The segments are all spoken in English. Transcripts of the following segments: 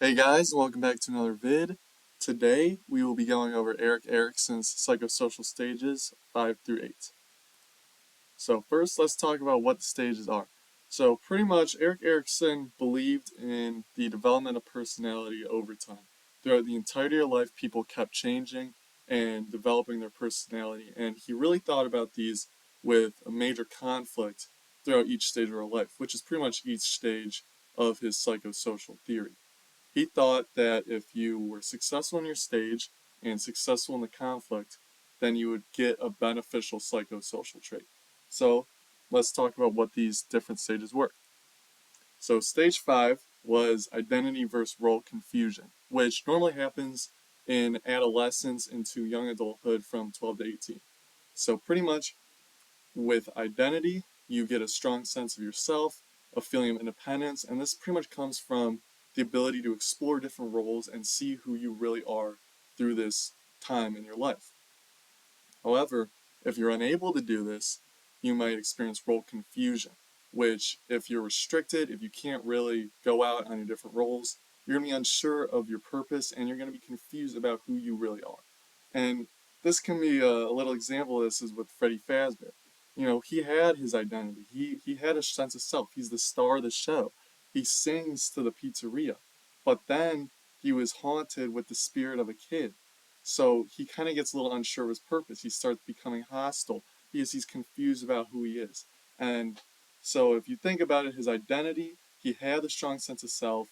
Hey guys, welcome back to another vid. Today we will be going over Erikson's psychosocial stages 5 through 8. So first let's talk about what the stages are. So pretty much Erikson believed in the development of personality over time. Throughout the entirety of life people kept changing and developing their personality, and he really thought about these with a major conflict throughout each stage of our life, which is pretty much each stage of his psychosocial theory. He thought that if you were successful in your stage and successful in the conflict, then you would get a beneficial psychosocial trait. So let's talk about what these different stages were. So stage 5 was identity versus role confusion, which normally happens in adolescence into young adulthood from 12 to 18. So pretty much with identity, you get a strong sense of yourself, a feeling of independence, and this pretty much comes from the ability to explore different roles and see who you really are through this time in your life. However, if you're unable to do this, you might experience role confusion, which, if you're restricted, if you can't really go out on your different roles, you're going to be unsure of your purpose and you're going to be confused about who you really are. And this can be a little example of this is with Freddie Fazbear. You know, he had his identity. He had a sense of self. He's the star of the show. He sings to the pizzeria. But then he was haunted with the spirit of a kid. So he kind of gets a little unsure of his purpose. He starts becoming hostile because he's confused about who he is. And so if you think about it, his identity, he had a strong sense of self,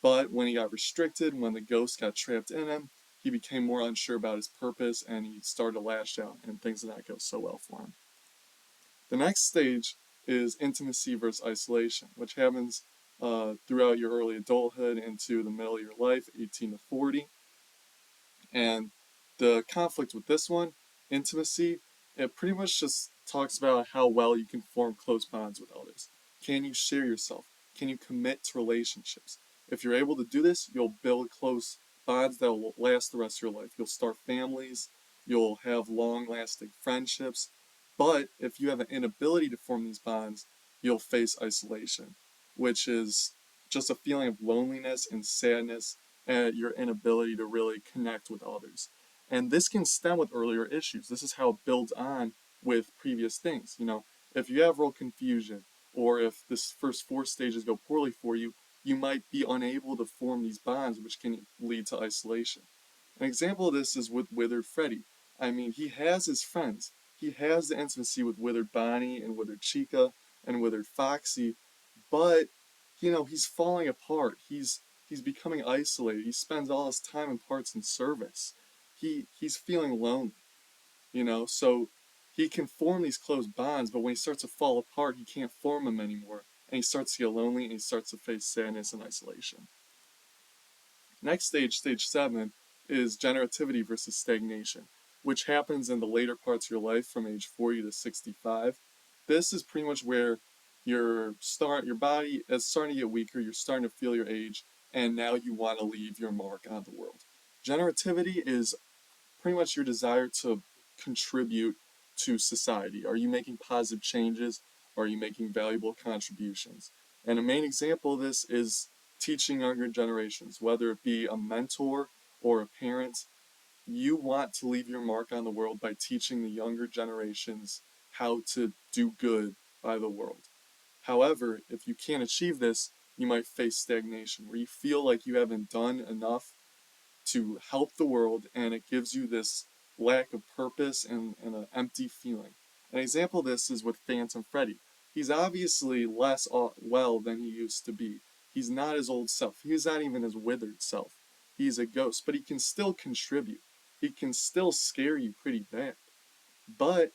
but when he got restricted, when the ghost got trapped in him, he became more unsure about his purpose and he started to lash out, and things did not go so well for him. The next stage is intimacy versus isolation, which happens throughout your early adulthood into the middle of your life, 18 to 40. And the conflict with this one, intimacy, it pretty much just talks about how well you can form close bonds with others. Can you share yourself? Can you commit to relationships? If you're able to do this, you'll build close bonds that will last the rest of your life. You'll start families, you'll have long lasting friendships. But if you have an inability to form these bonds, you'll face isolation, which is just a feeling of loneliness and sadness at your inability to really connect with others. And this can stem with earlier issues. This is how it builds on with previous things. You know, if you have role confusion, or if this first 4 stages go poorly for you, you might be unable to form these bonds, which can lead to isolation. An example of this is with Withered Freddy. I mean, he has his friends. He has the intimacy with Withered Bonnie and Withered Chica and Withered Foxy, but he's falling apart. He's becoming isolated. He spends all his time in parts in service. He's feeling lonely, so he can form these close bonds, but when he starts to fall apart, he can't form them anymore. And he starts to get lonely and he starts to face sadness and isolation. Next stage, stage 7, is generativity versus stagnation, which happens in the later parts of your life from age 40 to 65. This is pretty much where your body is starting to get weaker, you're starting to feel your age, and now you want to leave your mark on the world. Generativity is pretty much your desire to contribute to society. Are you making positive changes? Are you making valuable contributions? And a main example of this is teaching younger generations, whether it be a mentor or a parent. You want to leave your mark on the world by teaching the younger generations how to do good by the world. However, if you can't achieve this, you might face stagnation, where you feel like you haven't done enough to help the world, and it gives you this lack of purpose and an empty feeling. An example of this is with Phantom Freddy. He's obviously less well than he used to be. He's not his old self. He's not even his withered self. He's a ghost, but he can still contribute. He can still scare you pretty bad. But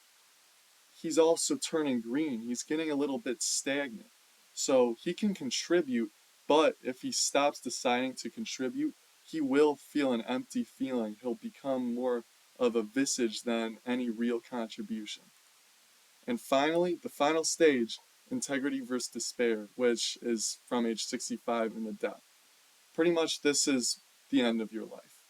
he's also turning green. He's getting a little bit stagnant. So he can contribute, but if he stops deciding to contribute, he will feel an empty feeling. He'll become more of a visage than any real contribution. And finally, the final stage, integrity versus despair, which is from age 65 into death. Pretty much this is the end of your life.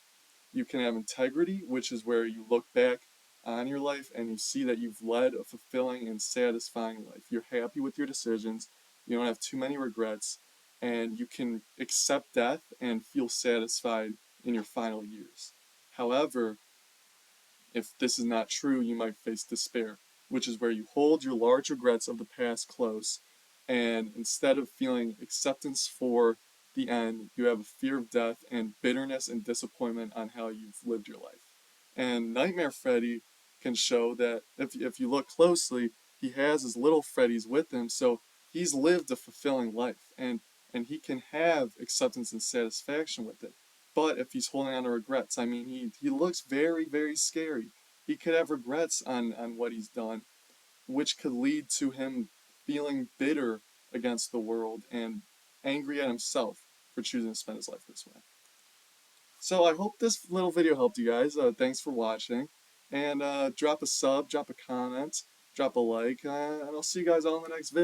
You can have integrity, which is where you look back on your life and you see that you've led a fulfilling and satisfying life. You're happy with your decisions, you don't have too many regrets, and you can accept death and feel satisfied in your final years. However, if this is not true, you might face despair, which is where you hold your large regrets of the past close, and instead of feeling acceptance for the end, you have a fear of death and bitterness and disappointment on how you've lived your life. And Nightmare Freddy can show that if you look closely, he has his little Freddies with him, so he's lived a fulfilling life, and he can have acceptance and satisfaction with it. But if he's holding on to regrets, I mean, he looks very, very scary. He could have regrets on what he's done, which could lead to him feeling bitter against the world and angry at himself for choosing to spend his life this way. So I hope this little video helped you guys. Thanks for watching. And drop a sub, drop a comment, drop a like, and I'll see you guys all in the next vid.